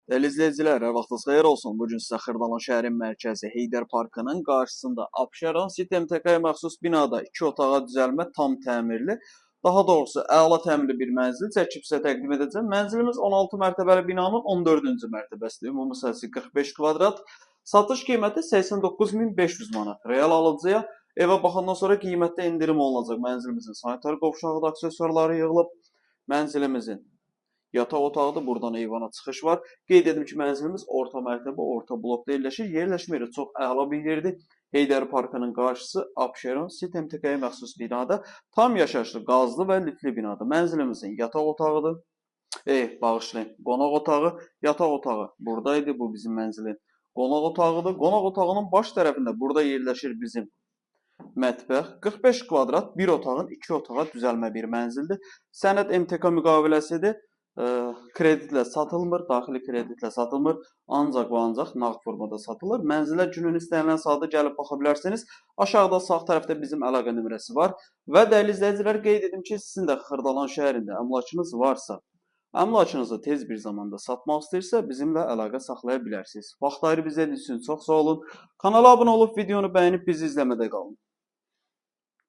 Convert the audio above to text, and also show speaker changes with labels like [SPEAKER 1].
[SPEAKER 1] Dəyərli izləyicilər, hər vaxtınız xeyir olsun. Bugün sizə Xırdalan şəhərin mərkəzi Heydər Parkının qarşısında Abşeron City MTK-yə məxsus binada 2 otağa düzəlmə tam təmirli, daha doğrusu əla təmirli bir mənzil çəkib sizə təqdim edəcəm. Mənzilimiz 16 mərtəbəli binanın 14-cü mərtəbəsidir. Ümumi sahəsi 45 kvadrat. Satış qiyməti 89.500 manat. Real alıcıya evə baxandan sonra qiymətdə endirim olunacaq. Mənzilimizin sanitar qovşağı da aksesuarları yığılıb. Mənzilimizin yataq otağıdır. Buradan eyvana çıxış var. Qeyd edim ki, mənzilimiz orta mərtəbə, orta blokda yerləşir. Yerləşmə yeri çox əla bir yerdir. Heydər Parkının qarşısı Abşeron City MTK-yə məxsus binada tam yaşayışlı, qazlı və liftli binadır. Mənzilimizin yataq otağıdır. Bağışlayın. Qonaq otağı, yataq otağı buradaydı. Bu bizim mənzilin qonaq otağıdır. Qonaq otağının baş tərəfində burada yerləşir bizim mətbəx. 45 kvadrat bir otağın 2 otağa düzəlmə bir mənzildir. Sənəd MTK müqaviləsidir. Kreditlə satılmır, daxili kreditlə satılmır. Ancaq və ancaq nağd formada satılır. Mənzilə günün istənilən saatı gəlib baxa bilərsiniz. Aşağıda sağ tərəfdə bizim əlaqə nömrəsi var. Və dəyərli izləyicilər, qeyd edim ki, sizin də Xırdalan şəhərində əmlakınız varsa, əmlakınızı tez bir zamanda satmaq istəyirsə, bizimlə əlaqə saxlaya bilərsiniz. Vaxt ayırıb izlədiyiniz üçün çox sağ olun. Kanala abunə olub videonu bəyənib bizi izləmədə qalın.